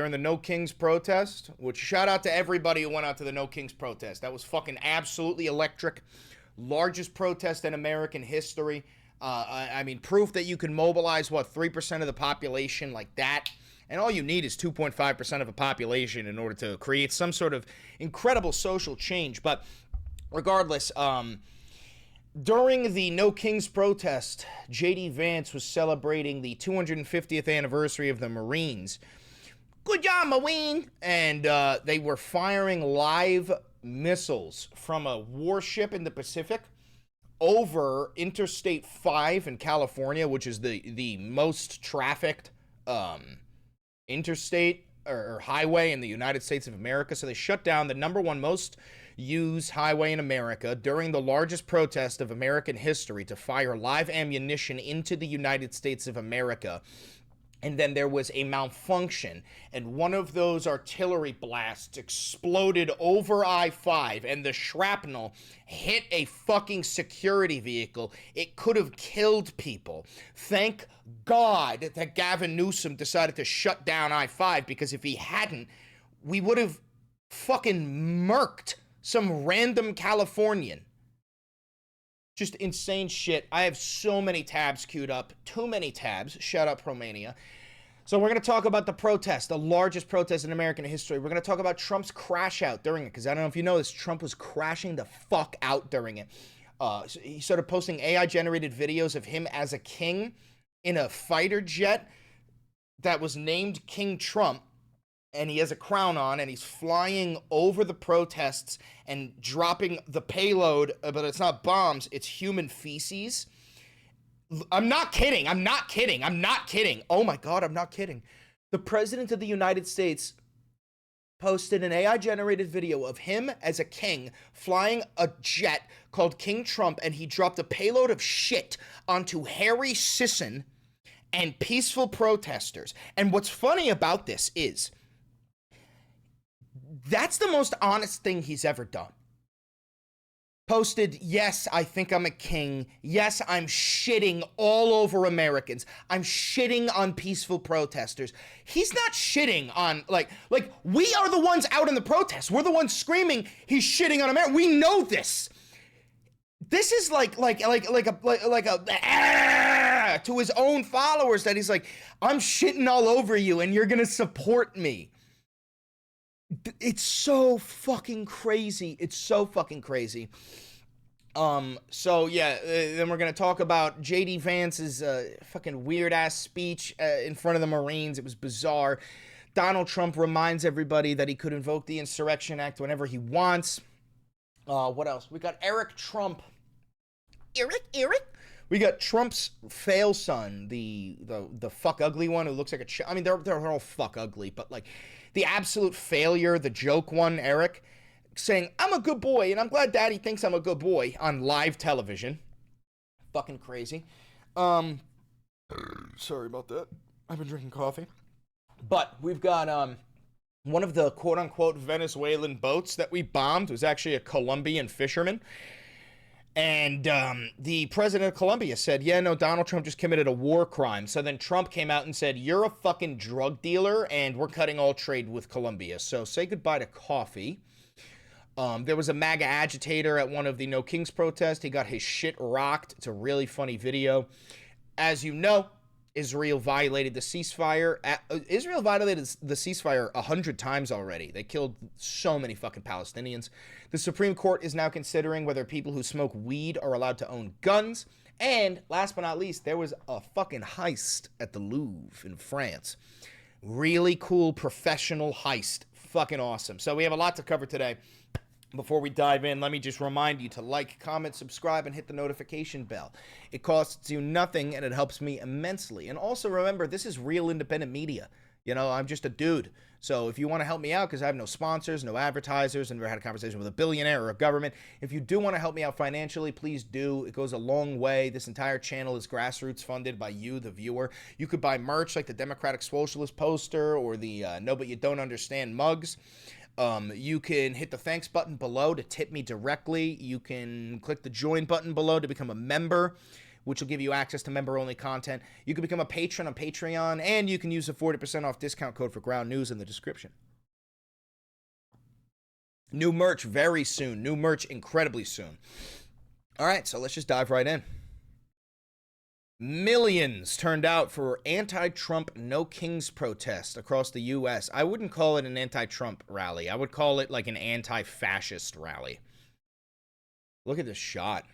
during the No Kings protest, which shout out to everybody who went out to the No Kings protest. That was fucking absolutely electric. Largest protest in American history. I mean, proof that you can mobilize, what, 3% of the population like that. And all you need is 2.5% of a population in order to create some sort of incredible social change. But regardless, during the No Kings protest, J.D. Vance was celebrating the 250th anniversary of the Marines. Good job, Marine! And they were firing live missiles from a warship in the Pacific over Interstate 5 in California, which is the most trafficked interstate or highway in the United States of America. So they shut down the number one most used highway in America during the largest protest of American history to fire live ammunition into the United States of America. And then there was a malfunction, and one of those artillery blasts exploded over I-5, and the shrapnel hit a fucking security vehicle. It could have killed people. Thank God that Gavin Newsom decided to shut down I-5, because if he hadn't, we would have fucking murked some random Californian. Just insane shit. I have so many tabs queued up. Too many tabs. Shout out Promania. So we're going to talk about the protest, the largest protest in American history. We're going to talk about Trump's crash out during it, because I don't know if you know this, Trump was crashing the fuck out during it. So he started posting AI-generated videos of him as a king in a fighter jet that was named King Trump. And he has a crown on, and he's flying over the protests and dropping the payload, but it's not bombs, it's human feces. I'm not kidding. I'm not kidding. I'm not kidding. Oh my God, I'm not kidding. The President of the United States posted an AI-generated video of him as a king flying a jet called King Trump, and he dropped a payload of shit onto Harry Sisson and peaceful protesters. And what's funny about this is, that's the most honest thing he's ever done. Posted, yes, I think I'm a king. Yes, I'm shitting all over Americans. I'm shitting on peaceful protesters. He's not shitting on, like we are the ones out in the protest. We're the ones screaming he's shitting on America. We know this. This is like a to his own followers, that he's like, I'm shitting all over you and you're gonna support me. It's so fucking crazy. It's so fucking crazy. So yeah, then we're gonna talk about J.D. Vance's fucking weird ass speech in front of the Marines. It was bizarre. Donald Trump reminds everybody that he could invoke the Insurrection Act whenever he wants. What else? We got Eric Trump. Eric. We got Trump's fail son, the fuck ugly one who looks like a I mean, they're all fuck ugly, but like the absolute failure, the joke one, Eric, saying, I'm a good boy, and I'm glad Daddy thinks I'm a good boy on live television. Fucking crazy. Sorry about that. I've been drinking coffee. But we've got one of the quote-unquote Venezuelan boats that we bombed was actually a Colombian fisherman. And the president of Colombia said, yeah, no, Donald Trump just committed a war crime. So then Trump came out and said, you're a fucking drug dealer, and we're cutting all trade with Colombia. So say goodbye to coffee. There was a MAGA agitator at one of the No Kings protests. He got his shit rocked. It's a really funny video. As you know, Israel violated the ceasefire. Israel violated the ceasefire 100 times already. They killed so many fucking Palestinians. The Supreme Court is now considering whether people who smoke weed are allowed to own guns. And last but not least, there was a fucking heist at the Louvre in France. Really cool professional heist. Fucking awesome. So we have a lot to cover today. Before we dive in, let me just remind you to like, comment, subscribe, and hit the notification bell. It costs you nothing, and it helps me immensely. And also remember, this is real independent media. You know, I'm just a dude. So if you want to help me out, because I have no sponsors, no advertisers, and never had a conversation with a billionaire or a government, if you do want to help me out financially, please do. It goes a long way. This entire channel is grassroots funded by you, the viewer. You could buy merch like the Democratic Socialist poster or the No But You Don't Understand mugs. You can hit the thanks button below to tip me directly. You can click the join button below to become a member. which will give you access to member-only content. You can become a patron on Patreon, and you can use the 40% off discount code for Ground News in the description. New merch very soon. New merch incredibly soon. All right, so let's just dive right in. Millions turned out for anti-Trump No Kings protest across the U.S. I wouldn't call it an anti-Trump rally. I would call it like an anti-fascist rally. Look at this shot.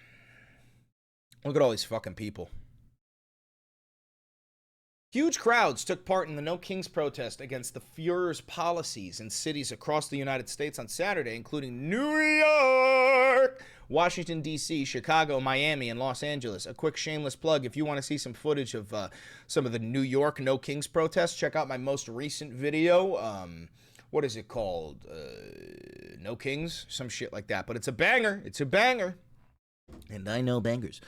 Look at all these fucking people. Huge crowds took part in the No Kings protest against the Führer's policies in cities across the United States on Saturday, including New York, Washington, D.C., Chicago, Miami, and Los Angeles. A quick shameless plug, if you want to see some footage of some of the New York No Kings protests, check out my most recent video. What is it called? No Kings? Some shit like that. But it's a banger. It's a banger. And I know bangers.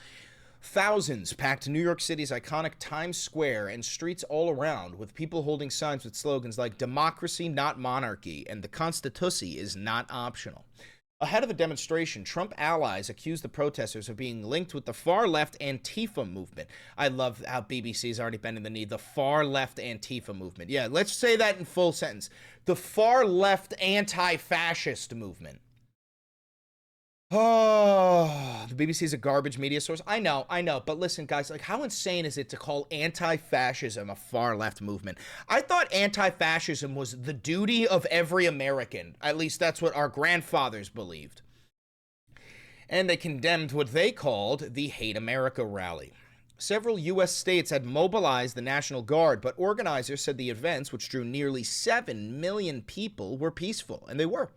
Thousands packed New York City's iconic Times Square and streets all around, with people holding signs with slogans like "Democracy, not monarchy," and "The Constitution is not optional." Ahead of the demonstration, Trump allies accused the protesters of being linked with the far-left Antifa movement. I love how BBC's already bending the knee. The far-left Antifa movement. Yeah, let's say that in full sentence. The far-left anti-fascist movement. Oh, the BBC is a garbage media source. I know. But listen, guys, like, how insane is it to call anti-fascism a far-left movement? I thought anti-fascism was the duty of every American. At least that's what our grandfathers believed. And they condemned what they called the Hate America rally. Several U.S. states had mobilized the National Guard, but organizers said the events, which drew nearly 7 million people, were peaceful, and they were.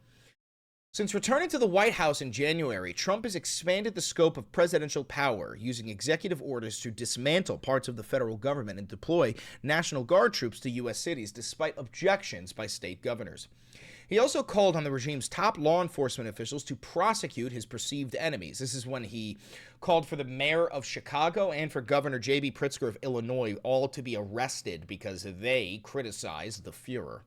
Since returning to the White House in January, Trump has expanded the scope of presidential power, using executive orders to dismantle parts of the federal government and deploy National Guard troops to U.S. cities, despite objections by state governors. He also called on the regime's top law enforcement officials to prosecute his perceived enemies. This is when he called for the mayor of Chicago and for Governor J.B. Pritzker of Illinois all to be arrested because they criticized the Führer.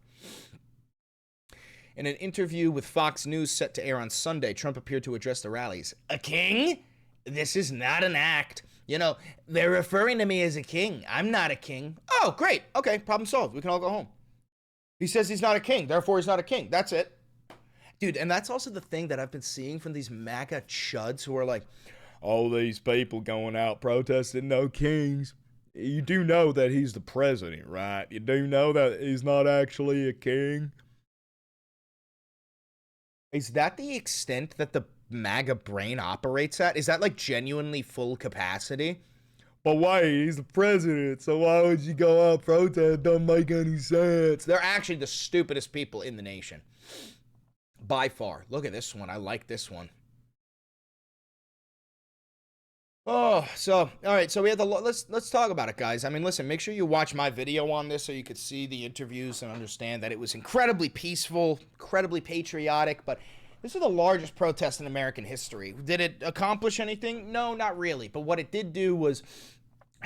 In an interview with Fox News set to air on Sunday, Trump appeared to address the rallies. A king? This is not an act. You know, they're referring to me as a king. I'm not a king. Oh, great. Okay, problem solved. We can all go home. He says he's not a king, therefore he's not a king. That's it. Dude, and that's also the thing that I've been seeing from these MAGA chuds who are like, all these people going out protesting no kings. You do know that he's the president, right? You do know that he's not actually a king. Is that the extent that the MAGA brain operates at? Is that like genuinely full capacity? But wait, he's the president, so why would you go out protest? Don't make any sense. They're actually the stupidest people in the nation. By far. Look at this one. I like this one. Oh, so, all right, so we had the, let's talk about it, guys. I mean, listen, make sure you watch my video on this so you could see the interviews and understand that it was incredibly peaceful, incredibly patriotic, but this is the largest protest in American history. Did it accomplish anything? No, not really, but what it did do was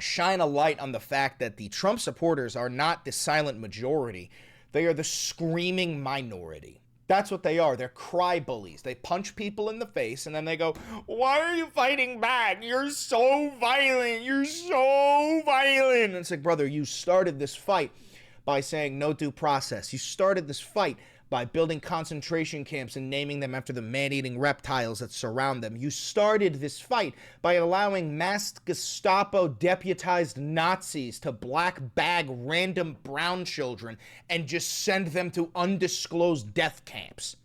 shine a light on the fact that the Trump supporters are not the silent majority. They are the screaming minority. That's what they are. They're cry bullies. They punch people in the face and then they go, why are you fighting back? You're so violent. You're so violent. And it's like, brother, you started this fight by saying no due process. You started this fight by building concentration camps and naming them after the man-eating reptiles that surround them. You started this fight by allowing masked Gestapo deputized Nazis to black bag random brown children and just send them to undisclosed death camps.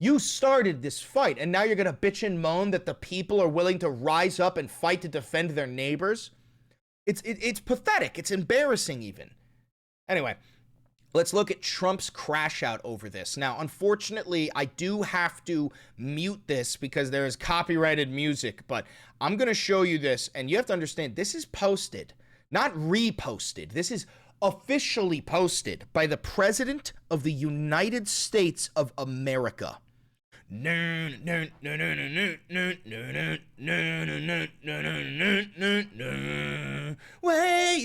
You started this fight, and now you're gonna bitch and moan that the people are willing to rise up and fight to defend their neighbors? It's pathetic. It's embarrassing even. Anyway, let's look at Trump's crash out over this. Now, unfortunately, I do have to mute this because there is copyrighted music, but I'm going to show you this, and you have to understand, this is posted, not reposted. This is officially posted by the President of the United States of America. Way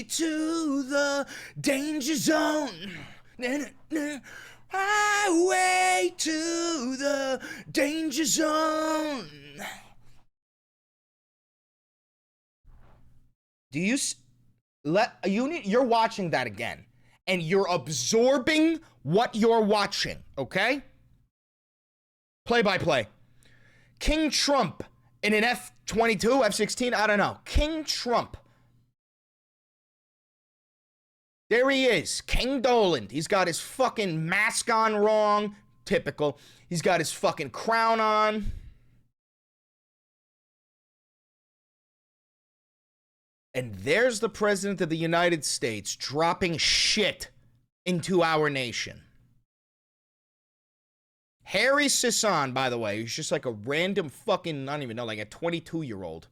to the danger zone. Highway to the danger zone. Do you you're watching that again, and you're absorbing what you're watching, okay? Play by play. King Trump in an F-22, F-16, I don't know. King Trump. There he is, King Doland. He's got his fucking mask on wrong. Typical. He's got his fucking crown on. And there's the president of the United States dropping shit into our nation. Harry Sisson, by the way, he's just like a random fucking, I don't even know, like a 22-year-old.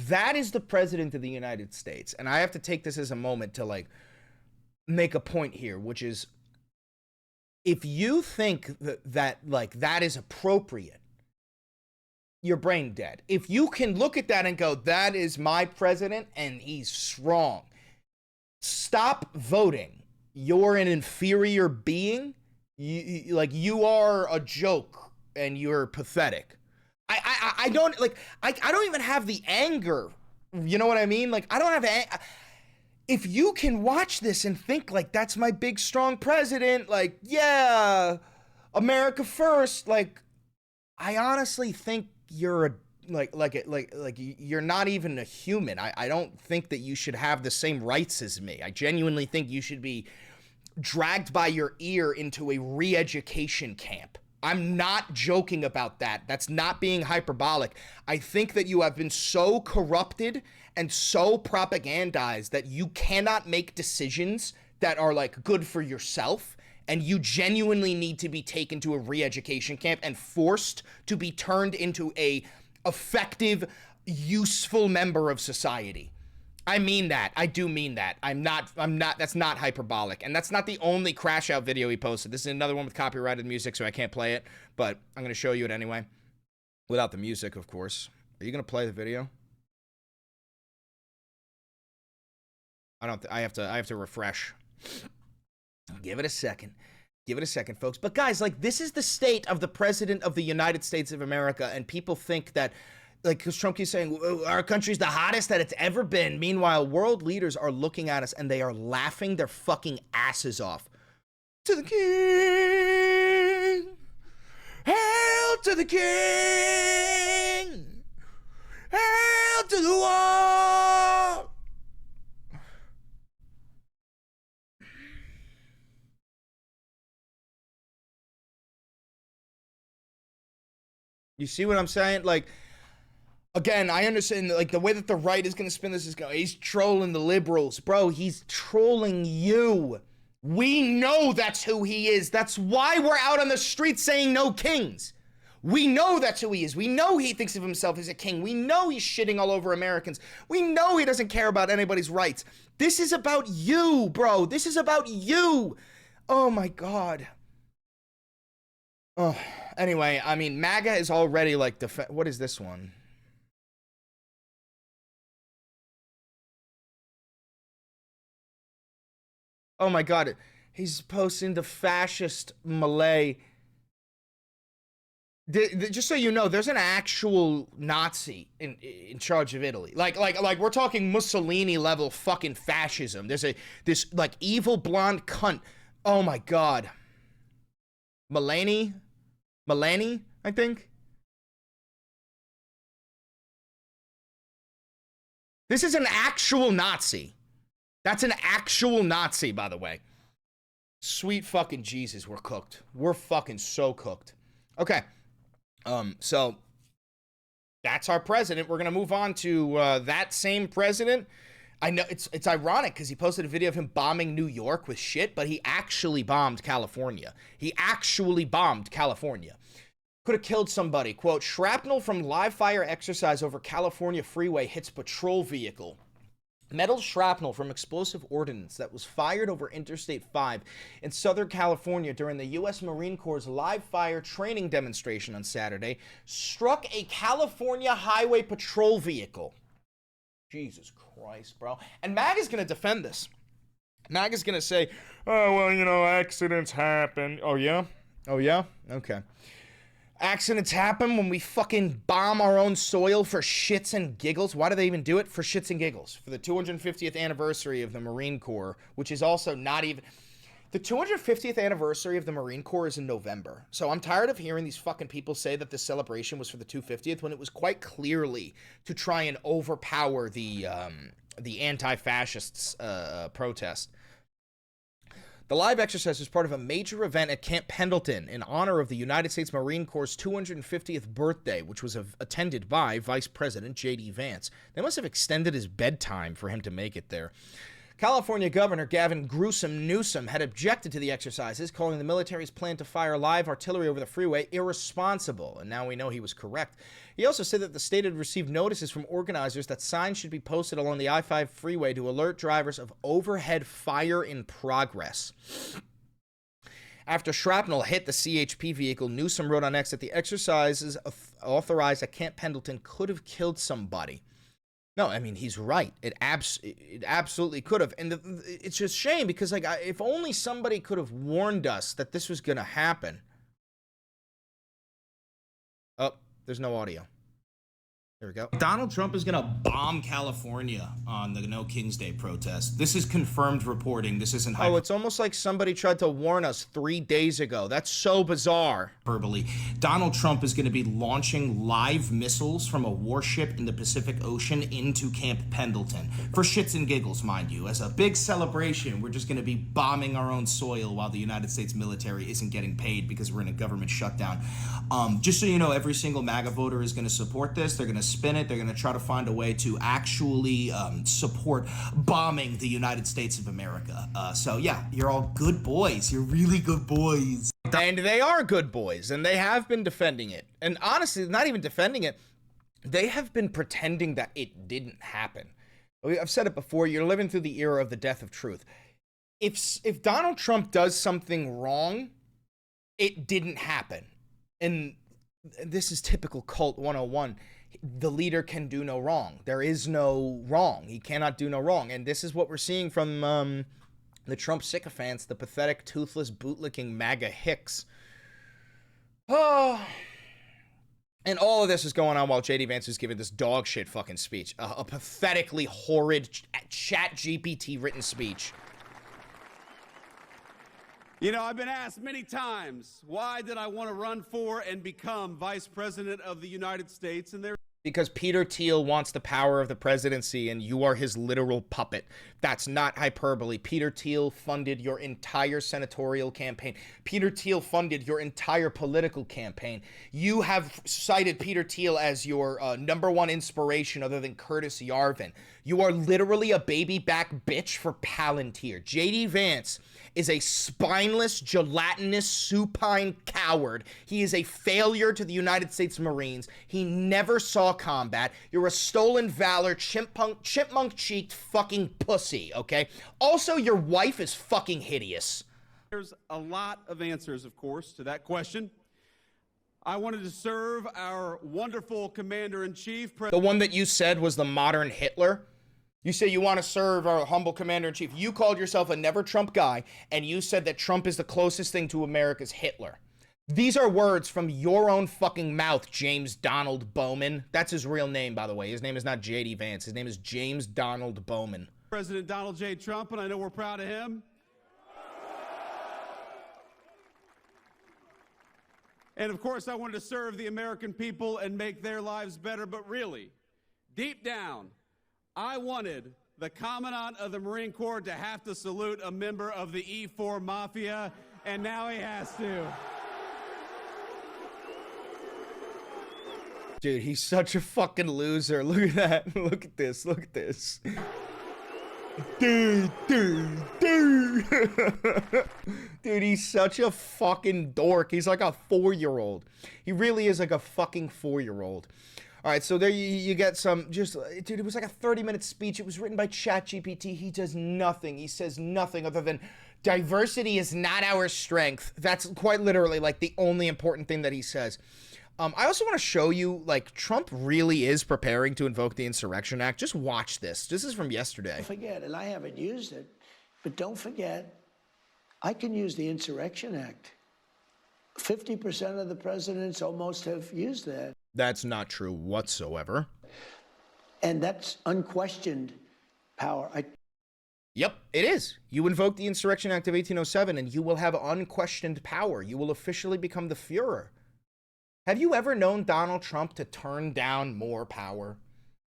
That is the president of the United States. And I have to take this as a moment to, like, make a point here, which is, if you think that is appropriate, you're brain dead. If you can look at that and go, that is my president and he's strong, stop voting. You're an inferior being. You are a joke and you're pathetic. I don't even have the anger. You know what I mean? Like, I don't have if you can watch this and think like, that's my big strong president, like, yeah, America first, like, I honestly think you're you're not even a human. I don't think that you should have the same rights as me. I genuinely think you should be dragged by your ear into a re-education camp. I'm not joking about that. That's not being hyperbolic. I think that you have been so corrupted and so propagandized that you cannot make decisions that are, like, good for yourself, and you genuinely need to be taken to a re-education camp and forced to be turned into a effective, useful member of society. I mean that. I do mean that. I'm not, that's not hyperbolic. And that's not the only crash out video he posted. This is another one with copyrighted music, so I can't play it, but I'm going to show you it anyway. Without the music, of course. Are you going to play the video? I have to refresh. Give it a second. Give it a second, folks. But guys, like, this is the state of the president of the United States of America, and people think that, like, because Trump keeps saying, our country's the hottest that it's ever been. Meanwhile, world leaders are looking at us and they are laughing their fucking asses off. To the king! Hail to the king! Hail to the war! You see what I'm saying? Like, again, I understand, like, the way that the right is going to spin this is going, he's trolling the liberals. Bro, he's trolling you. We know that's who he is. That's why we're out on the streets saying no kings. We know that's who he is. We know he thinks of himself as a king. We know he's shitting all over Americans. We know he doesn't care about anybody's rights. This is about you, bro. This is about you. Oh, my God. Oh, anyway, I mean, MAGA is already, like, what is this one? Oh my God, he's posting the fascist Malay. Just so you know, there's an actual Nazi in charge of Italy. Like we're talking Mussolini level fucking fascism. There's this like evil blonde cunt. Oh my God. Melanie, I think. This is an actual Nazi. That's an actual Nazi, by the way. Sweet fucking Jesus, we're cooked. We're fucking so cooked. Okay. So that's our president. We're gonna move on to that same president. I know it's ironic because he posted a video of him bombing New York with shit, but he actually bombed California. He actually bombed California. Could have killed somebody. Quote, shrapnel from live fire exercise over California freeway hits patrol vehicle. Metal shrapnel from explosive ordnance that was fired over Interstate 5 in Southern California during the U.S. Marine Corps' live fire training demonstration on Saturday struck a California highway patrol vehicle. Jesus Christ, bro. And MAGA's going to defend this. MAGA's gonna say, oh, well, you know, accidents happen. Oh, yeah? Oh, yeah? Okay. Accidents happen when we fucking bomb our own soil for shits and giggles. Why do they even do it? For shits and giggles. For the 250th anniversary of the Marine Corps, which is also not even... The 250th anniversary of the Marine Corps is in November. So I'm tired of hearing these fucking people say that this celebration was for the 250th when it was quite clearly to try and overpower the anti-fascists protest. The live exercise was part of a major event at Camp Pendleton in honor of the United States Marine Corps' 250th birthday, which was attended by Vice President J.D. Vance. They must have extended his bedtime for him to make it there. California Governor Gavin Gruesome Newsom had objected to the exercises, calling the military's plan to fire live artillery over the freeway irresponsible, and now we know he was correct. He also said that the state had received notices from organizers that signs should be posted along the I-5 freeway to alert drivers of overhead fire in progress. After shrapnel hit the CHP vehicle, Newsom wrote on X that the exercises authorized at Camp Pendleton could have killed somebody. No, I mean, he's right. It absolutely could have. And it's just a shame because, like, if only somebody could have warned us that this was going to happen. Oh, there's no audio. There we go. Donald Trump is going to bomb California on the No King's Day protest. This is confirmed reporting. This isn't... Oh, it's almost like somebody tried to warn us 3 days ago. That's so bizarre. Hyperbole. Donald Trump is going to be launching live missiles from a warship in the Pacific Ocean into Camp Pendleton. For shits and giggles, mind you. As a big celebration, we're just going to be bombing our own soil while the United States military isn't getting paid because we're in a government shutdown. Just so you know, every single MAGA voter is going to support this. They're going to spin it. They're going to try to find a way to actually support bombing the United States of America. So yeah, you're all good boys. You're really good boys. And they are good boys, and they have been defending it. And honestly, not even defending it, they have been pretending that it didn't happen. I've said it before, you're living through the era of the death of truth. If Donald Trump does something wrong, it didn't happen. And this is typical cult 101. The leader can do no wrong. There is no wrong. He cannot do no wrong. And this is what we're seeing from the Trump sycophants, the pathetic, toothless, bootlicking MAGA hicks. Oh. And all of this is going on while J.D. Vance is giving this dog shit fucking speech. A pathetically horrid chat GPT written speech. You know, I've been asked many times, why did I want to run for and become Vice President of the United States? And because Peter Thiel wants the power of the presidency and you are his literal puppet. That's not hyperbole. Peter Thiel funded your entire senatorial campaign. Peter Thiel funded your entire political campaign. You have cited Peter Thiel as your #1 inspiration other than Curtis Yarvin. You are literally a baby back bitch for Palantir. J.D. Vance is a spineless, gelatinous, supine coward. He is a failure to the United States Marines. He never saw combat. You're a stolen valor, chipmunk-cheeked fucking pussy, okay? Also, your wife is fucking hideous. There's a lot of answers, of course, to that question. I wanted to serve our wonderful commander-in-chief. The one that you said was the modern Hitler? You say you want to serve our humble commander-in-chief. You called yourself a never-Trump guy, and you said that Trump is the closest thing to America's Hitler. These are words from your own fucking mouth, James Donald Bowman. That's his real name, by the way. His name is not J.D. Vance. His name is James Donald Bowman. President Donald J. Trump, and I know we're proud of him. And of course, I wanted to serve the American people and make their lives better, but really, deep down, I wanted the Commandant of the Marine Corps to have to salute a member of the E4 Mafia, and now he has to. Dude, he's such a fucking loser. Look at that. Look at this. Look at this. Dude. Dude, he's such a fucking dork. He's like a 4-year-old. He really is like a fucking 4-year-old. All right, so there you get some, just, dude, it was like a 30-minute speech. It was written by ChatGPT. He does nothing. He says nothing other than diversity is not our strength. That's quite literally like the only important thing that he says. I also want to show you, like, Trump really is preparing to invoke the Insurrection Act. Just watch this. This is from yesterday. Forget it. I haven't used it But don't forget, I can use the Insurrection Act. 50% of the presidents almost have used that. That's not true whatsoever. And that's unquestioned power. Yep, it is. You invoke the Insurrection Act of 1807 and you will have unquestioned power. You will officially become the Führer. Have you ever known Donald Trump to turn down more power?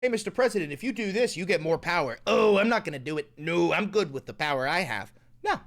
Hey, Mr. President, if you do this, you get more power. Oh, I'm not going to do it. No, I'm good with the power I have. No,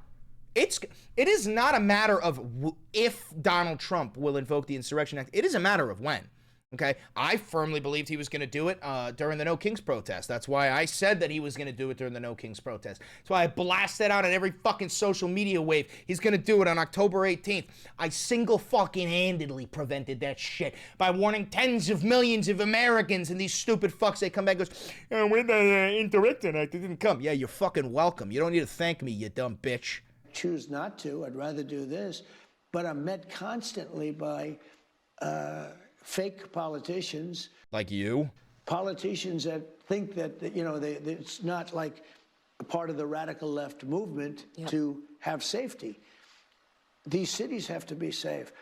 it is not a matter of if Donald Trump will invoke the Insurrection Act. It is a matter of when. Okay, I firmly believed he was going to do it during the No Kings protest. That's why I said that he was going to do it during the No Kings protest. That's why I blasted out on every fucking social media wave. He's going to do it on October 18th. I single fucking handedly prevented that shit by warning tens of millions of Americans, and these stupid fucks, they come back and goes, oh, when the Insurrection Act, it didn't come. Yeah, you're fucking welcome. You don't need to thank me, you dumb bitch. Choose not to. I'd rather do this. But I'm met constantly by fake politicians. Like you? Politicians that think that, you know, it's not like a part of the radical left movement to have safety. These cities have to be safe.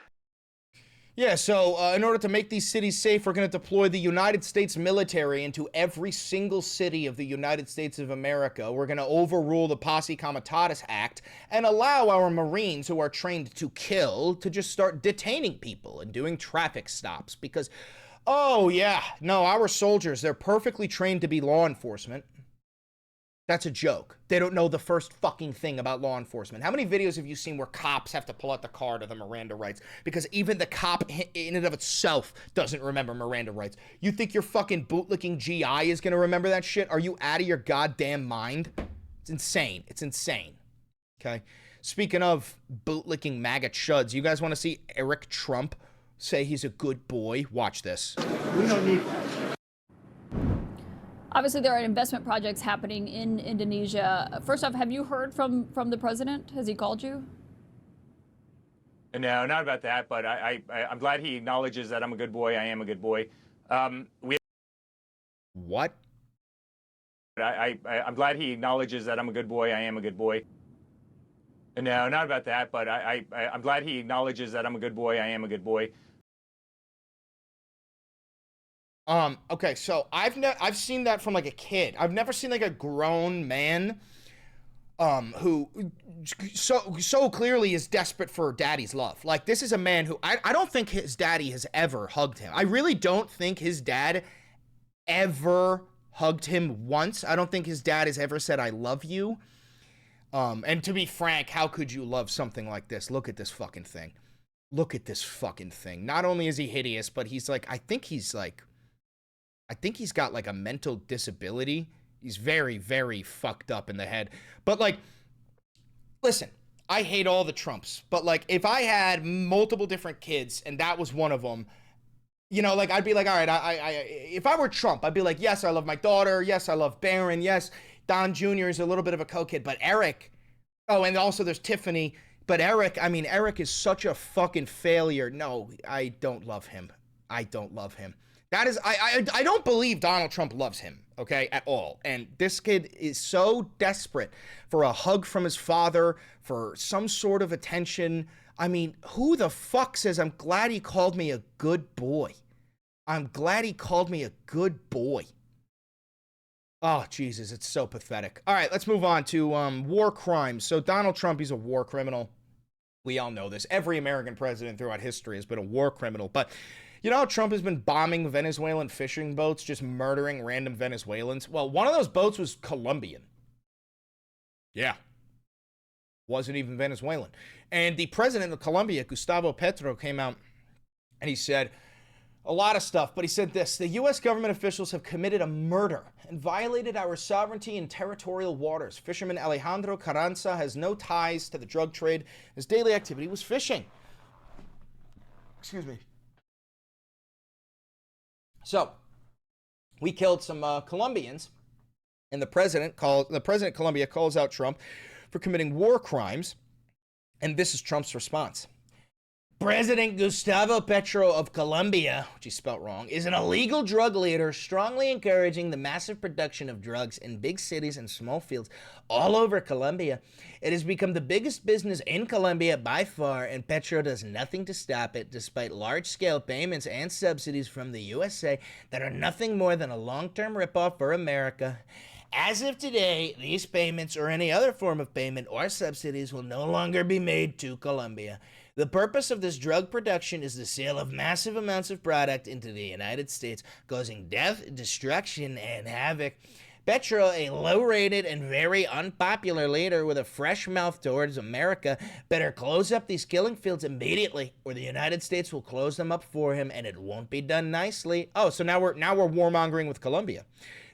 Yeah, so in order to make these cities safe, we're going to deploy the United States military into every single city of the United States of America. We're going to overrule the Posse Comitatus Act and allow our Marines who are trained to kill to just start detaining people and doing traffic stops because, oh yeah, no, our soldiers, they're perfectly trained to be law enforcement. That's a joke. They don't know the first fucking thing about law enforcement. How many videos have you seen where cops have to pull out the card of the Miranda rights? Because even the cop in and of itself doesn't remember Miranda rights. You think your fucking bootlicking GI is going to remember that shit? Are you out of your goddamn mind? It's insane. It's insane. Okay? Speaking of bootlicking MAGA chuds, you guys want to see Eric Trump say he's a good boy? Watch this. We don't need... Obviously, there are investment projects happening in Indonesia. First off, have you heard from the president? Has he called you? No, not about that, but I'm glad he acknowledges that I'm a good boy. I am a good boy. What? I'm glad he acknowledges that I'm a good boy. I am a good boy. No, not about that, but I'm glad he acknowledges that I'm a good boy. I am a good boy. Okay, so I've seen that from like a kid. I've never seen like a grown man who so clearly is desperate for daddy's love. Like, this is a man who I don't think his daddy has ever hugged him. I really don't think his dad ever hugged him once. I don't think his dad has ever said I love you. And to be frank, how could you love something like this? Look at this fucking thing. Look at this fucking thing. Not only is he hideous, but he's like, I think he's got like a mental disability. He's very, very fucked up in the head. But like, listen, I hate all the Trumps, but like, if I had multiple different kids and that was one of them, you know, like, I'd be like, all right, if I were Trump, I'd be like, yes, I love my daughter. Yes, I love Barron. Yes, Don Jr. is a little bit of a cokehead, but Eric, oh, and also there's Tiffany, but Eric, I mean, Eric is such a fucking failure. No, I don't love him. I don't love him. That is, I don't believe Donald Trump loves him, okay, at all. And this kid is so desperate for a hug from his father, for some sort of attention. I mean, who the fuck says, I'm glad he called me a good boy? I'm glad he called me a good boy. Oh, Jesus, it's so pathetic. All right, let's move on to war crimes. So Donald Trump, he's a war criminal. We all know this. Every American president throughout history has been a war criminal, but you know how Trump has been bombing Venezuelan fishing boats, just murdering random Venezuelans? Well, one of those boats was Colombian. Yeah. Wasn't even Venezuelan. And the president of Colombia, Gustavo Petro, came out and he said a lot of stuff, but he said this: the U.S. government officials have committed a murder and violated our sovereignty in territorial waters. Fisherman Alejandro Carranza has no ties to the drug trade. His daily activity was fishing. Excuse me. So, we killed some Colombians, and the president of Colombia calls out Trump for committing war crimes, and this is Trump's response. President Gustavo Petro of Colombia, which he spelt wrong, is an illegal drug leader strongly encouraging the massive production of drugs in big cities and small fields all over Colombia. It has become the biggest business in Colombia by far, and Petro does nothing to stop it, despite large-scale payments and subsidies from the USA that are nothing more than a long-term ripoff for America. As of today, these payments or any other form of payment or subsidies will no longer be made to Colombia. The purpose of this drug production is the sale of massive amounts of product into the United States, causing death, destruction, and havoc. Petro, a low-rated and very unpopular leader with a fresh mouth towards America, better close up these killing fields immediately, or the United States will close them up for him, and it won't be done nicely. Oh, so now we're warmongering with Colombia.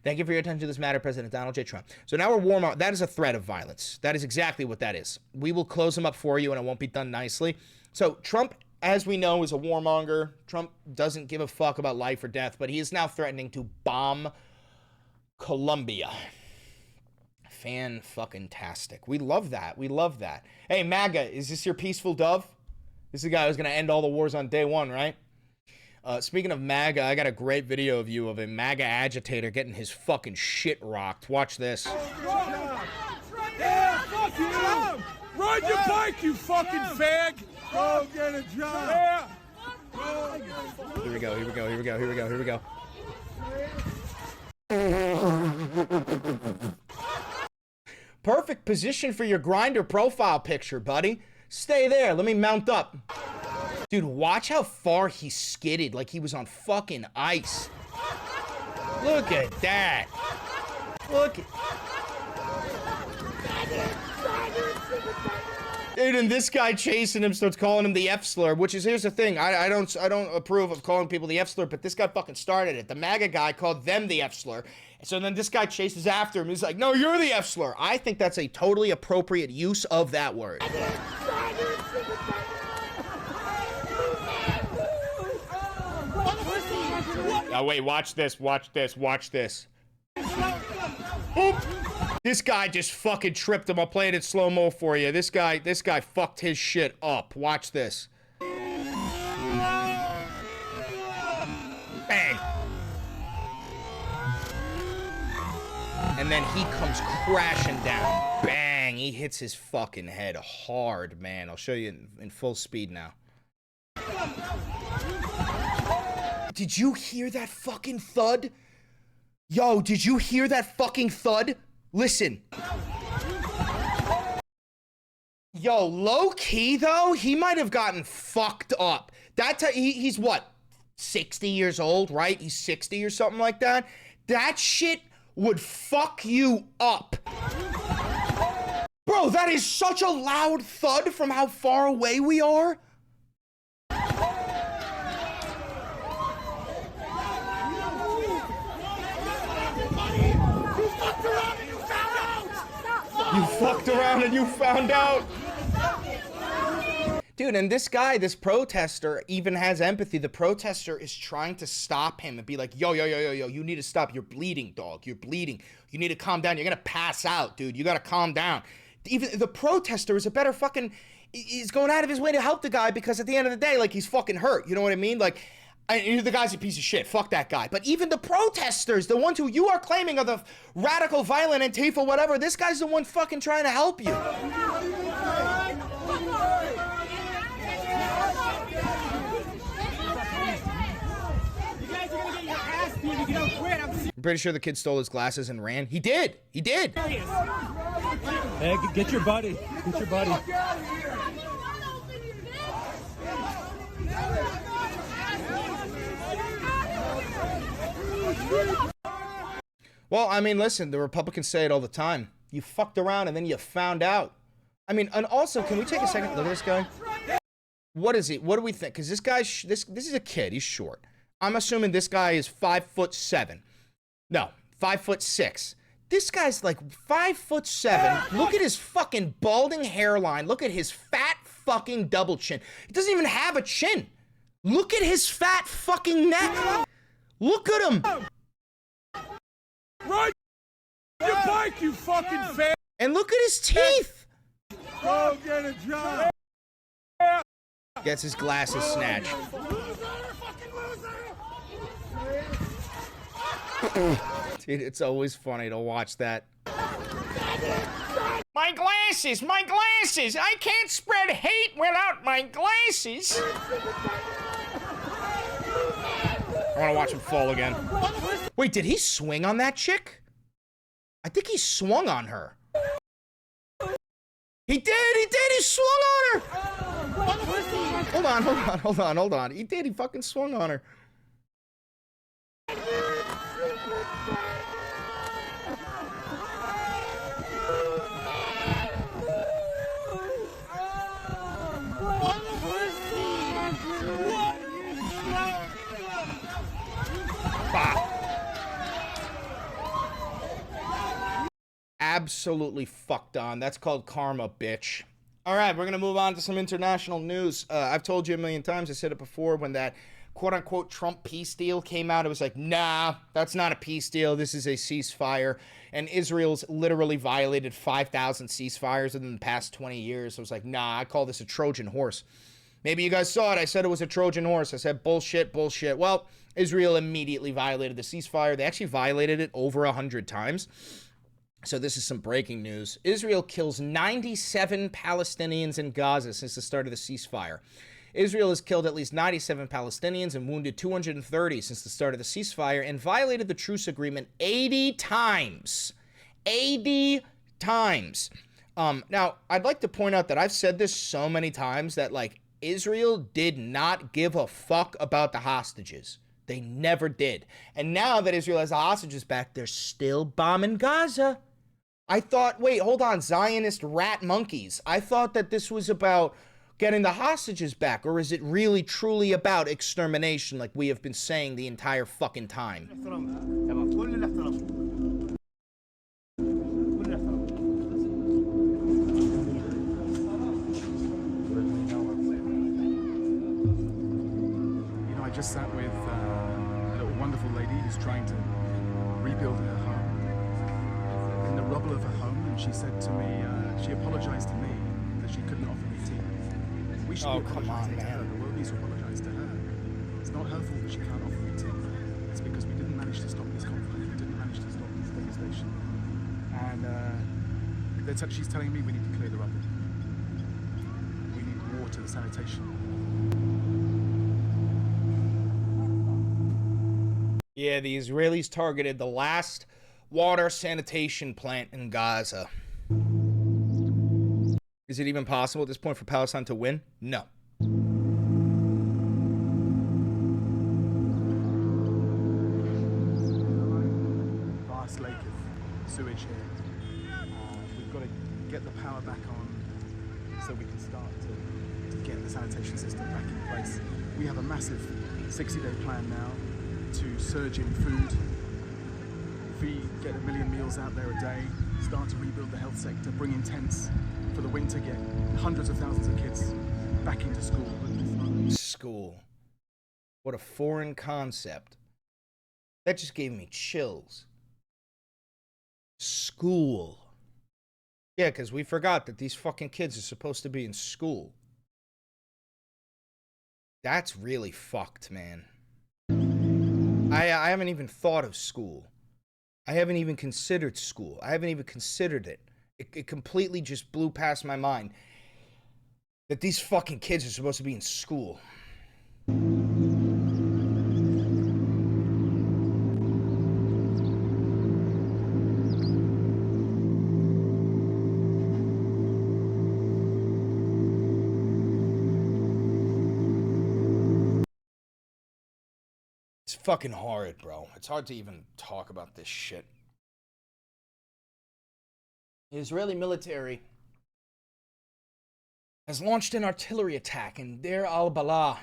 Thank you for your attention to this matter, President Donald J. Trump. So now we're warmongering. That is a threat of violence. That is exactly what that is. We will close them up for you, and it won't be done nicely. So Trump, as we know, is a warmonger. Trump doesn't give a fuck about life or death, but he is now threatening to bomb Colombia. Fan-fucking-tastic. We love that. We love that. Hey, MAGA, is this your peaceful dove? This is the guy who's going to end all the wars on day one, right? Speaking of MAGA, I got a great video of you of a MAGA agitator getting his fucking shit rocked. Watch this. Yeah, fuck you! Ride your bike, you fucking fag! Go get a job! Yeah! Here we go, here we go, here we go, here we go, here we go. Perfect position for your Grindr profile picture, buddy. Stay there, let me mount up. Dude, watch how far he skidded like he was on fucking ice. Look at that. Look at... Dude, and this guy chasing him starts calling him the F slur, which is, here's the thing, I don't approve of calling people the F slur, but this guy fucking started it. The MAGA guy called them the F slur. So then this guy chases after him. He's like, no, you're the F slur. I think that's a totally appropriate use of that word. Oh, wait, watch this, watch this, watch this. Oop. This guy just fucking tripped him. I'll play it in slow-mo for you. This guy fucked his shit up. Watch this. Bang. And then he comes crashing down. Bang. He hits his fucking head hard, man. I'll show you in full speed now. Did you hear that fucking thud? Yo, did you hear that fucking thud? Listen. Yo, low key though, he might have gotten fucked up. He's what? 60 years old, right? He's 60 or something like that. That shit would fuck you up. Bro, that is such a loud thud from how far away we are. You fucked around and you found out. Dude, and this guy, this protester, even has empathy. The protester is trying to stop him and be like, yo, you need to stop. You're bleeding, dog. You're bleeding. You need to calm down. You're gonna pass out, dude. You gotta calm down. Even the protester is a better fucking... He's going out of his way to help the guy because at the end of the day, like, he's fucking hurt. You know what I mean? Like... the guy's a piece of shit. Fuck that guy. But even the protesters, the ones who you are claiming are the radical, violent, Antifa, whatever, this guy's the one fucking trying to help you. I'm pretty sure the kid stole his glasses and ran. He did. He did. Hey, get your buddy. Get your buddy. Well, I mean, listen, the Republicans say it all the time. You fucked around and then you found out. I mean, and also, can we take a second look at this guy? What is he? What do we think? Because this guy, this is a kid. He's short. I'm assuming this guy is 5'7". No, 5'6". This guy's like 5'7". Look at his fucking balding hairline. Look at his fat fucking double chin. He doesn't even have a chin. Look at his fat fucking neck. Look at him. Ride your bike, you fucking fag. And look at his teeth. Go get a job. Gets his glasses snatched. Dude, it's always funny to watch that. My glasses! My glasses! I can't spread hate without my glasses! I want to watch him fall again. Wait, did he swing on that chick? I think he swung on her. He did, he swung on her! Hold on. He did, he fucking swung on her. Absolutely fucked on. That's called karma, bitch. All right, we're going to move on to some international news. I've told you a million times, I said it before, when that quote-unquote Trump peace deal came out, it was like, nah, that's not a peace deal. This is a ceasefire. And Israel's literally violated 5,000 ceasefires within the past 20 years. So I was like, nah, I call this a Trojan horse. Maybe you guys saw it. I said it was a Trojan horse. I said bullshit, bullshit. Well, Israel immediately violated the ceasefire. They actually violated it over 100 times. So this is some breaking news. Israel kills 97 Palestinians in Gaza since the start of the ceasefire. Israel has killed at least 97 Palestinians and wounded 230 since the start of the ceasefire and violated the truce agreement 80 times. 80 times. Now, I'd like to point out that I've said this so many times that, like, Israel did not give a fuck about the hostages. They never did. And now that Israel has the hostages back, they're still bombing Gaza. I thought, wait, hold on, Zionist rat monkeys. I thought that this was about getting the hostages back, or is it really truly about extermination like we have been saying the entire fucking time? I just sat with a little wonderful lady who's trying to rebuild her home in the rubble of her home, and she said to me, she apologized to me that she couldn't offer me tea. We should be apologizing to her. The world needs to apologize to her. It's not her fault that she can't offer me tea. It's because we didn't manage to stop this conflict. We didn't manage to stop this devastation. And she's telling me we need to clear the rubble. We need water, sanitation. Yeah, the Israelis targeted the last water sanitation plant in Gaza. Is it even possible at this point for Palestine to win? No. Vast lake of sewage here. We've got to get the power back on so we can start to get the sanitation system back in place. We have a massive 60-day plan now to surge in food. If we get 1 million meals out there a day, start to rebuild the health sector, bring in tents for the winter, get hundreds of thousands of kids back into school. School. What a foreign concept. That just gave me chills. School. Yeah, because we forgot that these fucking kids are supposed to be in school. That's really fucked, man. I haven't even thought of school. I haven't even considered school. I haven't even considered it. It completely just blew past my mind that these fucking kids are supposed to be in school. It's fucking horrid, bro. It's hard to even talk about this shit. The Israeli military has launched an artillery attack in Deir al-Balah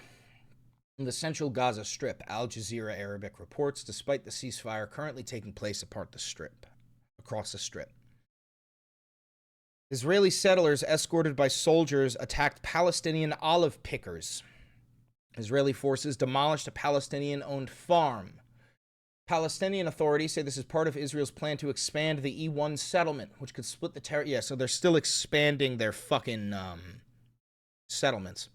in the central Gaza Strip, Al Jazeera Arabic reports, despite the ceasefire currently taking place across the strip. Israeli settlers escorted by soldiers attacked Palestinian olive pickers. Israeli forces demolished a Palestinian-owned farm. Palestinian authorities say this is part of Israel's plan to expand the E1 settlement, which could split the territory. Yeah, so they're still expanding their fucking settlements.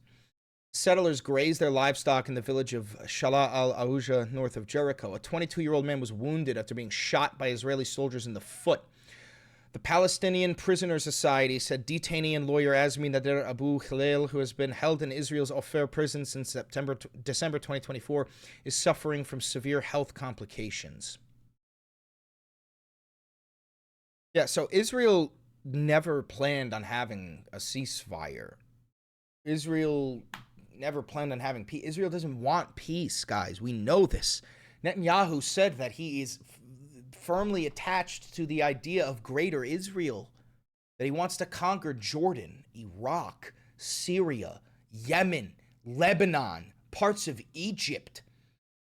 Settlers grazed their livestock in the village of Shala al-Auja, north of Jericho. A 22-year-old man was wounded after being shot by Israeli soldiers in the foot. The Palestinian Prisoner Society said detainee and lawyer Azmi Nader Abu Khalil, who has been held in Israel's Ofer prison since December 2024, is suffering from severe health complications. Yeah, so Israel never planned on having a ceasefire. Israel never planned on having peace. Israel doesn't want peace, guys. We know this. Netanyahu said that he is firmly attached to the idea of greater Israel, that he wants to conquer Jordan, Iraq, Syria, Yemen, Lebanon, parts of Egypt.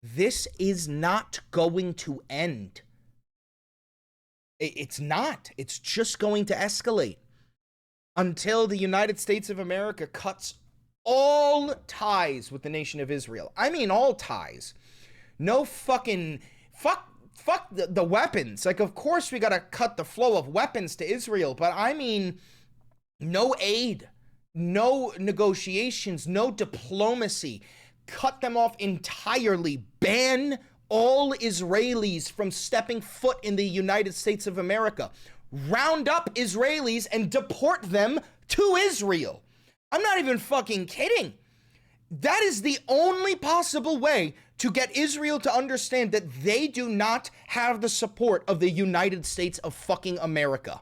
This is not going to end. It's not. It's just going to escalate until the United States of America cuts all ties with the nation of Israel. I mean, all ties. No fucking... Fuck the weapons. Like, of course we gotta cut the flow of weapons to Israel, but I mean, no aid, no negotiations, no diplomacy. Cut them off entirely. Ban all Israelis from stepping foot in the United States of America. Round up Israelis and deport them to Israel. I'm not even fucking kidding. That is the only possible way to get Israel to understand that they do not have the support of the United States of fucking America.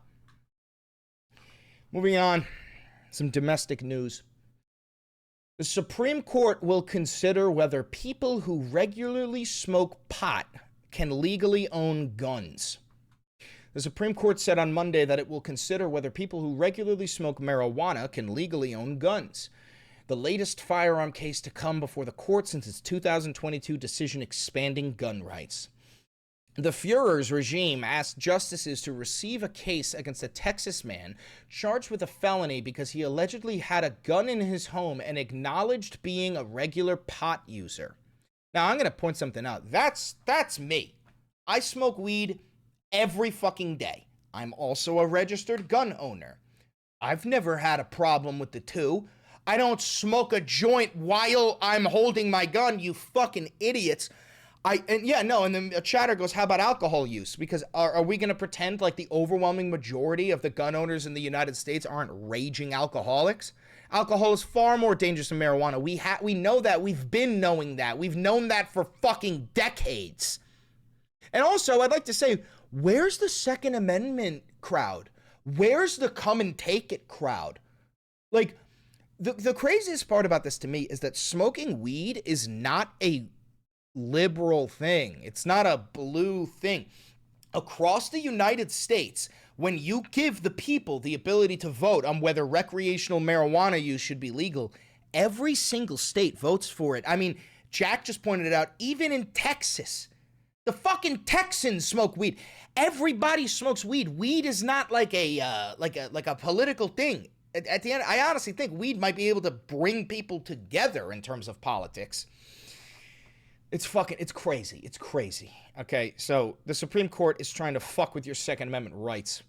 Moving on, some domestic news. The Supreme Court will consider whether people who regularly smoke pot can legally own guns. The Supreme Court said on Monday that it will consider whether people who regularly smoke marijuana can legally own guns. The latest firearm case to come before the court since its 2022 decision expanding gun rights. The Führer's regime asked justices to receive a case against a Texas man charged with a felony because he allegedly had a gun in his home and acknowledged being a regular pot user. Now, I'm going to point something out. That's me. I smoke weed every fucking day. I'm also a registered gun owner. I've never had a problem with the two. I don't smoke a joint while I'm holding my gun, you fucking idiots. And then a chatter goes, how about alcohol use? Because are we going to pretend like the overwhelming majority of the gun owners in the United States aren't raging alcoholics? Alcohol is far more dangerous than marijuana. We know that. We've been knowing that. We've known that for fucking decades. And also, I'd like to say, where's the Second Amendment crowd? Where's the come and take it crowd? Like, the craziest part about this to me is that smoking weed is not a liberal thing. It's not a blue thing. Across the United States, when you give the people the ability to vote on whether recreational marijuana use should be legal, every single state votes for it. I mean, Jack just pointed it out, even in Texas. The fucking Texans smoke weed. Everybody smokes weed. Weed is not like a political thing. At the end, I honestly think weed might be able to bring people together in terms of politics. It's crazy. It's crazy. Okay, so the Supreme Court is trying to fuck with your Second Amendment rights.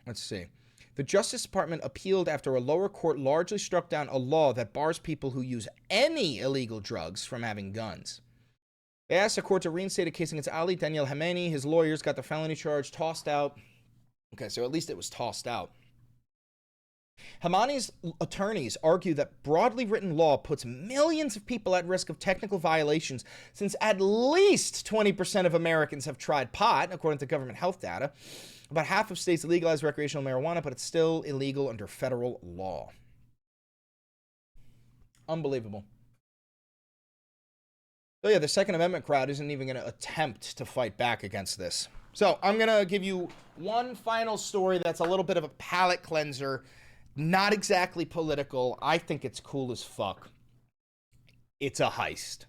Let's see. The Justice Department appealed after a lower court largely struck down a law that bars people who use any illegal drugs from having guns. They asked the court to reinstate a case against Ali Daniel Hamani. His lawyers got the felony charge tossed out. Okay, so at least it was tossed out. Hamani's attorneys argue that broadly written law puts millions of people at risk of technical violations since at least 20% of Americans have tried pot, according to government health data. About half of states legalize recreational marijuana, but it's still illegal under federal law. Unbelievable. So yeah, the Second Amendment crowd isn't even going to attempt to fight back against this. So I'm going to give you one final story that's a little bit of a palate cleanser. Not exactly political. I think it's cool as fuck. It's a heist.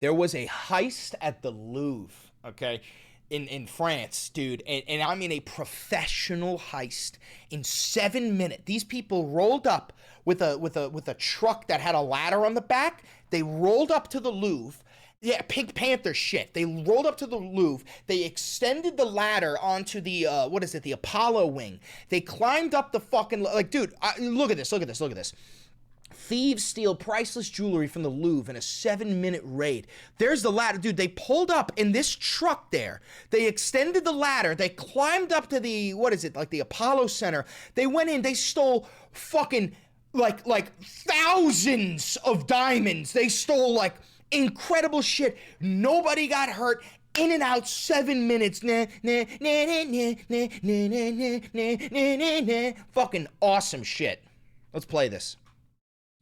There was a heist at the Louvre, okay, in France, dude. And I mean a professional heist. In 7 minutes, these people rolled up with a truck that had a ladder on the back. They rolled up to the Louvre. Yeah, Pink Panther shit. They rolled up to the Louvre. They extended the ladder onto the, the Apollo wing. They climbed up the fucking, like, dude, look at this. Thieves steal priceless jewelry from the Louvre in a 7-minute raid. There's the ladder. Dude, they pulled up in this truck there. They extended the ladder. They climbed up to the, what is it, like the Apollo Center. They went in. They stole fucking, like thousands of diamonds. They stole, like, incredible shit. Nobody got hurt. In and out, 7 minutes. Fucking awesome shit. Let's play this.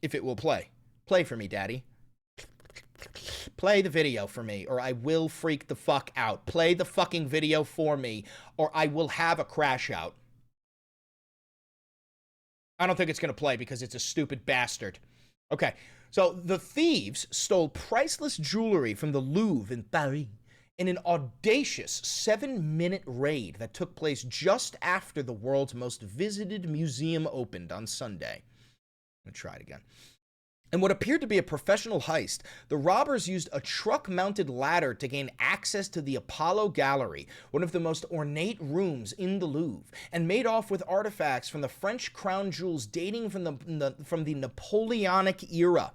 If it will play. Play for me, daddy. Play the video for me, or I will freak the fuck out. Play the fucking video for me, or I will have a crash out. I don't think it's gonna play because it's a stupid bastard. Okay, so the thieves stole priceless jewelry from the Louvre in Paris in an audacious 7-minute raid that took place just after the world's most visited museum opened on Sunday. I'm gonna try it again. In what appeared to be a professional heist, the robbers used a truck-mounted ladder to gain access to the Apollo Gallery, one of the most ornate rooms in the Louvre, and made off with artifacts from the French crown jewels dating from the Napoleonic era.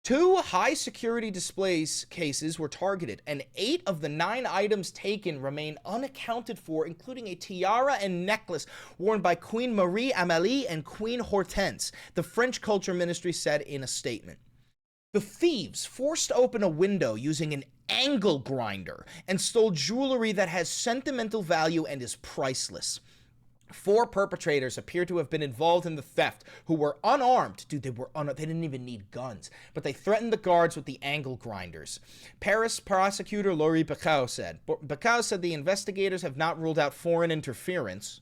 2 high-security displays cases were targeted, and 8 of the 9 items taken remain unaccounted for, including a tiara and necklace worn by Queen Marie Amélie and Queen Hortense, the French Culture Ministry said in a statement. The thieves forced open a window using an angle grinder and stole jewelry that has sentimental value and is priceless. 4 perpetrators appear to have been involved in the theft, who were unarmed. Dude, they didn't even need guns, but they threatened the guards with the angle grinders. Paris prosecutor Laurie Bacau said. Bacau said the investigators have not ruled out foreign interference,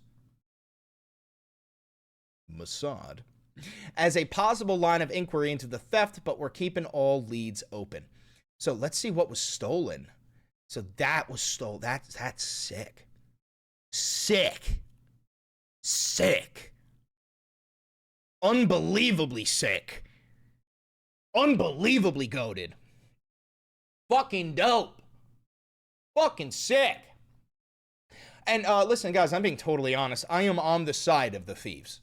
Mossad, as a possible line of inquiry into the theft, but we're keeping all leads open. So let's see what was stolen. So that was stolen. That's sick. Sick. Sick. Unbelievably sick. Unbelievably goated. Fucking dope. Fucking sick. And listen, guys, I'm being totally honest. I am on the side of the thieves.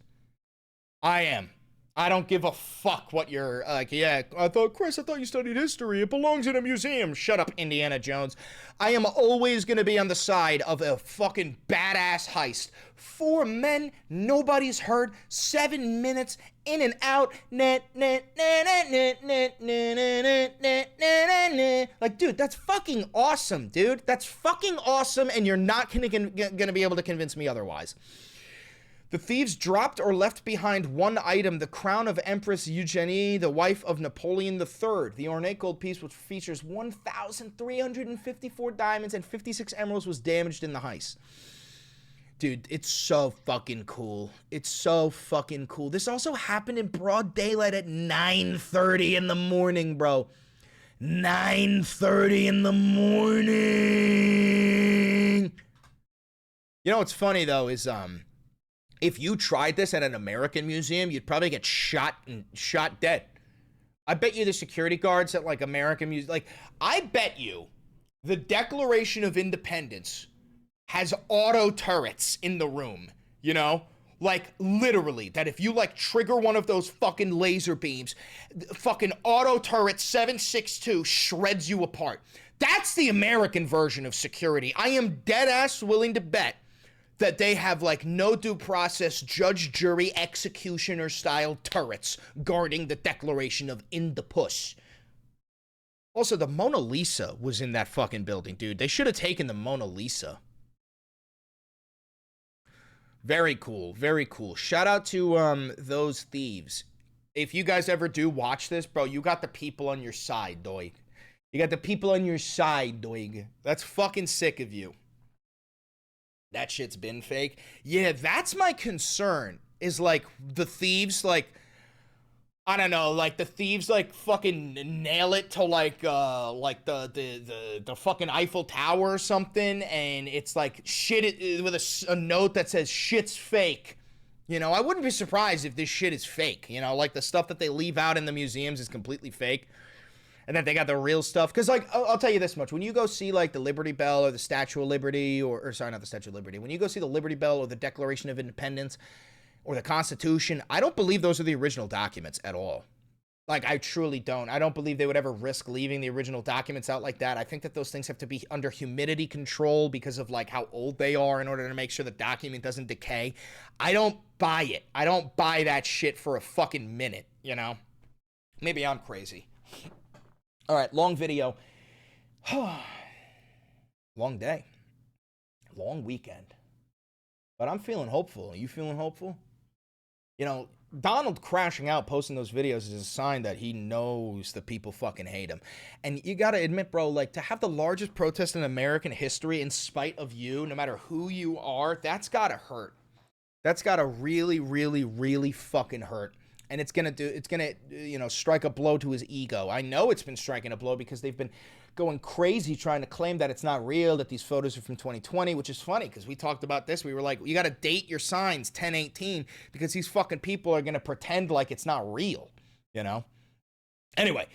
I am. I don't give a fuck what you're like. Yeah, Chris, I thought you studied history. It belongs in a museum. Shut up, Indiana Jones. I am always going to be on the side of a fucking badass heist. 4 men, nobody's hurt, 7 minutes, in and out. Like, dude, that's fucking awesome, dude. That's fucking awesome, and you're not gonna be able to convince me otherwise. The thieves dropped or left behind one item, the crown of Empress Eugenie, the wife of Napoleon III. The ornate gold piece, which features 1,354 diamonds and 56 emeralds, was damaged in the heist. Dude, it's so fucking cool. It's so fucking cool. This also happened in broad daylight at 9:30 in the morning, bro. 9:30 in the morning. You know what's funny, though, is, if you tried this at an American museum, you'd probably get shot dead. I bet you the security guards at, like, American museums, like, I bet you the Declaration of Independence has auto turrets in the room, you know? Like, literally, that if you, like, trigger one of those fucking laser beams, fucking auto turret 762 shreds you apart. That's the American version of security. I am dead ass willing to bet that they have, like, no due process, judge, jury, executioner style turrets guarding the Declaration of Independence. Also, the Mona Lisa was in that fucking building, dude. They should have taken the Mona Lisa. Very cool, very cool. Shout out to those thieves. If you guys ever do watch this, bro, you got the people on your side, doig. You got the people on your side, doig. That's fucking sick of you. That shit's been fake. Yeah, that's my concern, is, like, the thieves, like, I don't know, like, the thieves, like, fucking nail it to, like the fucking Eiffel Tower or something, and it's, like, shit with a note that says, shit's fake. You know, I wouldn't be surprised if this shit is fake, you know, like, the stuff that they leave out in the museums is completely fake. And then they got the real stuff. Because, like, I'll tell you this much. When you go see, like, the Liberty Bell or the Statue of Liberty, or sorry, not the Statue of Liberty. When you go see the Liberty Bell or the Declaration of Independence, or the Constitution. I don't believe those are the original documents at all. Like, I truly don't. I don't believe they would ever risk leaving the original documents out like that. I think that those things have to be under humidity control because of, like, how old they are in order to make sure the document doesn't decay. I don't buy it. I don't buy that shit for a fucking minute, you know? Maybe I'm crazy. All right, long video. Long day. Long weekend. But I'm feeling hopeful. Are you feeling hopeful? You know, Donald crashing out, posting those videos is a sign that he knows the people fucking hate him. And you gotta admit, bro, like, to have the largest protest in American history in spite of you, no matter who you are, that's gotta hurt. That's gotta really, really, really fucking hurt. And it's gonna, you know, strike a blow to his ego. I know it's been striking a blow because they've been going crazy trying to claim that it's not real, that these photos are from 2020, which is funny because we talked about this. We were like, you got to date your signs 10/18 because these fucking people are going to pretend like it's not real, you know? Anyway,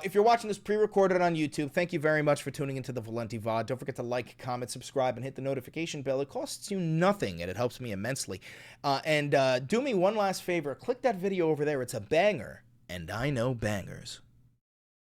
if you're watching this pre-recorded on YouTube, thank you very much for tuning into the Valenti VOD. Don't forget to like, comment, subscribe, and hit the notification bell. It costs you nothing, and it helps me immensely. And do me one last favor. Click that video over there. It's a banger, and I know bangers.